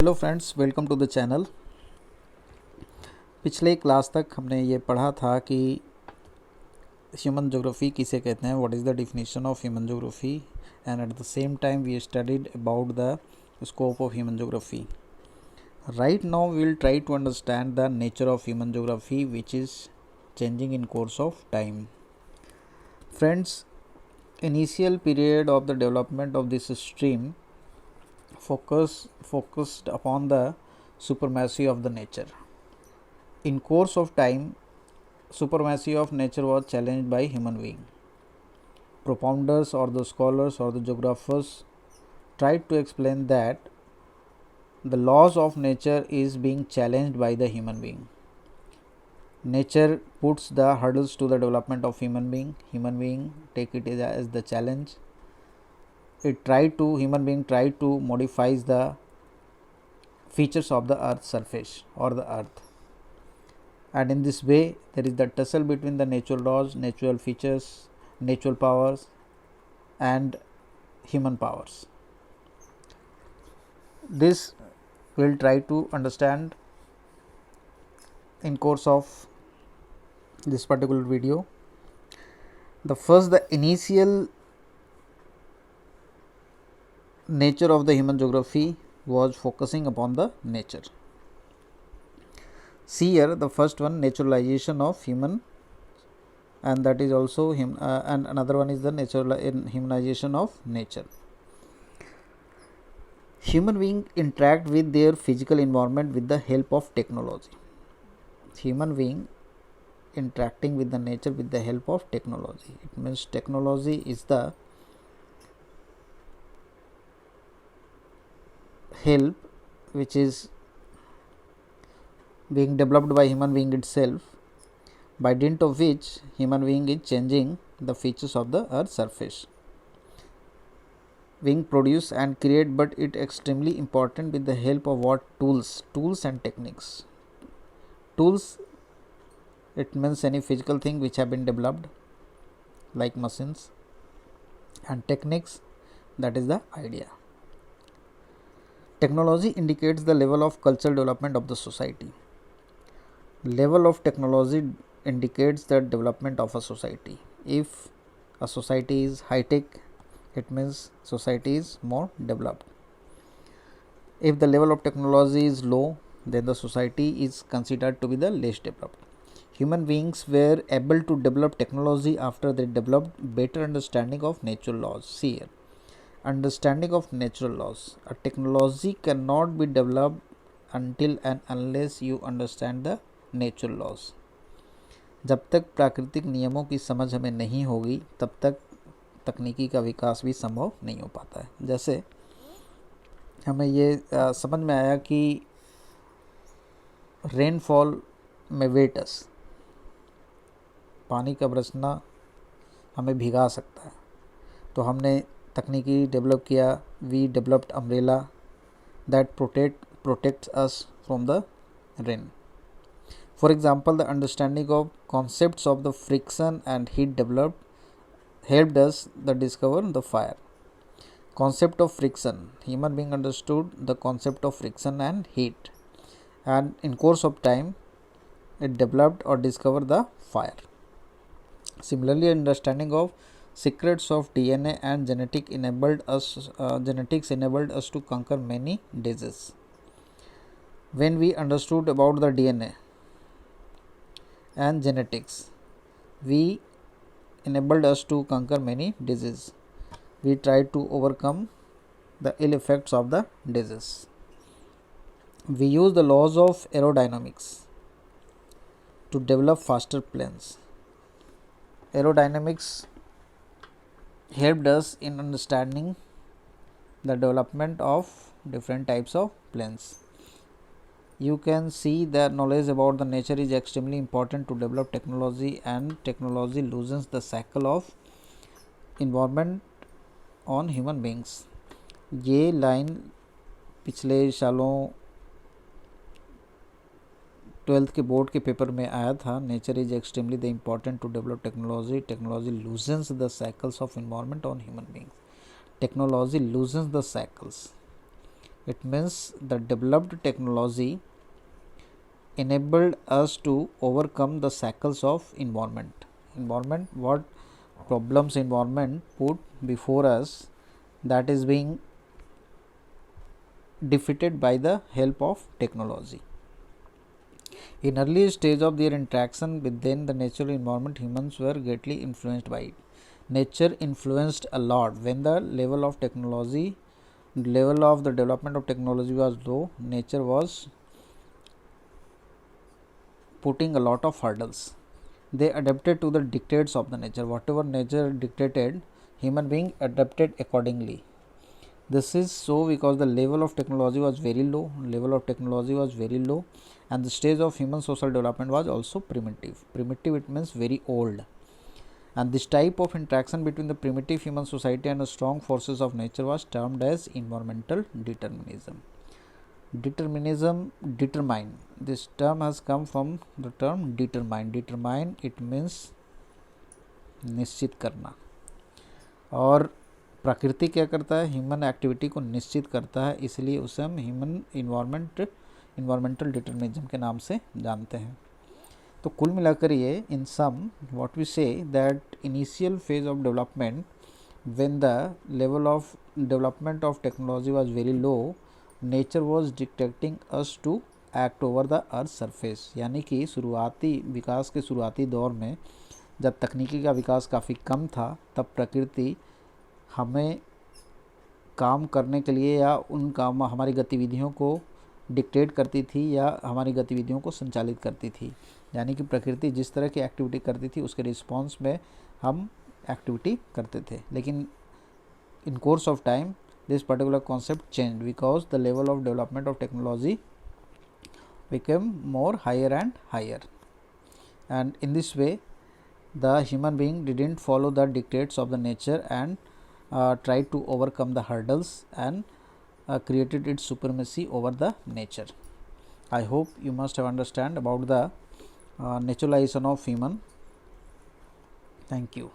Hello friends, welcome to the channel. पिछले class तक हमने ये पढ़ा था कि ह्यूमन ज्योग्राफी किसे कहते हैं, what is the definition of human geography, and at the same time we studied about the scope of human geography. Right now we will try to understand the nature of human geography, which is changing in course of time. Friends, initial period of the development of this stream focused upon the supremacy of the nature. In course of time, supremacy of nature was challenged by human being. Propounders or the scholars or the geographers tried to explain that the laws of nature is being challenged by the human being. Nature puts the hurdles to the development of human being take it as the challenge. Human being tried to modify the features of the earth surface or the earth, and in this way there is the tussle between the natural laws, natural features, natural powers and human powers. This we will try to understand in course of this particular video. The initial nature of the human geography was focusing upon the nature. See here, the first one, naturalization of human, and that is also and another one is the humanization of nature. Human beings interact with their physical environment with the help of technology. Human being interacting with the nature with the help of technology. It means technology is the help which is being developed by human being itself, by dint of which human being is changing the features of the earth surface. Being produce and create, but it extremely important with the help of what? Tools and techniques. Tools, it means any physical thing which have been developed like machines, and techniques, that is the idea. Technology indicates the level of cultural development of the society. Level of technology indicates the development of a society. If a society is high tech, it means society is more developed. If the level of technology is low, then the society is considered to be the less developed. Human beings were able to develop technology after they developed better understanding of natural laws. See here, understanding of natural laws. A technology cannot be developed until and unless you understand the natural laws. जब तक प्राकृतिक नियमों की समझ हमें नहीं होगी तब तक तकनीकी का विकास भी संभव नहीं हो पाता है. जैसे हमें ये समझ में आया कि रेनफॉल में वेटस, पानी का बरसना हमें भिगा सकता है, तो हमने तकनीकी डेवलप किया. We developed umbrella that protects us from the rain. For example, the understanding of concepts of the friction and heat helped us to discover the fire. Concept of friction, human being understood the concept of friction and heat, and in course of time it developed or discovered the fire. Similarly, understanding of secrets of DNA and genetics enabled us to conquer many diseases. When we understood about the DNA and genetics, we enabled us to conquer many diseases. We tried to overcome the ill effects of the disease. We use the laws of aerodynamics to develop faster planes. Aerodynamics helped us in understanding the development of different types of planes. You can see that knowledge about the nature is extremely important to develop technology, and technology loosens the cycle of environment on human beings. ये line पिछले सालों 12th के board के paper में आया था. Nature is extremely the important to develop technology. Technology loosens the cycles of environment on human beings. Technology loosens the cycles. It means the developed technology enabled us to overcome the shackles of environment. What problems environment put before us, that is being defeated by the help of technology. In early stage of their interaction within the natural environment, humans were greatly influenced by it. Nature influenced a lot. When the level of the development of technology was low, nature was putting a lot of hurdles. They adapted to the dictates of the nature. Whatever nature dictated, human being adapted accordingly. This is so because the level of technology was very low, and the stage of human social development was also primitive. Primitive, it means very old. And this type of interaction between the primitive human society and the strong forces of nature was termed as environmental determinism. Determine. This term has come from the term determine. Determine, it means निश्चित करना. और प्रकृति क्या करता है, human activity को निश्चित करता है, इसलिए उसे हम इन्वायरमेंटल डिटर्मिनिज्म के नाम से जानते हैं. तो कुल मिलाकर ये in sum what we say that initial phase of development when the level of development of technology was very low, nature was dictating us to act over the earth surface. यानी कि शुरुआती विकास के शुरुआती दौर में जब तकनीकी का विकास काफ़ी कम था, तब प्रकृति हमें काम करने के लिए या उन काम हमारी गतिविधियों को डिक्टेट करती थी या हमारी गतिविधियों को संचालित करती थी. यानी कि प्रकृति जिस तरह की एक्टिविटी करती थी उसके रिस्पॉन्स में हम एक्टिविटी करते थे. लेकिन in course of time this particular concept change because the level of development of technology became more higher and higher. And in this way the human being didn't follow the dictates of the nature and tried to overcome the hurdles and created its supremacy over the nature. I hope you must have understand about the naturalization of human. Thank you.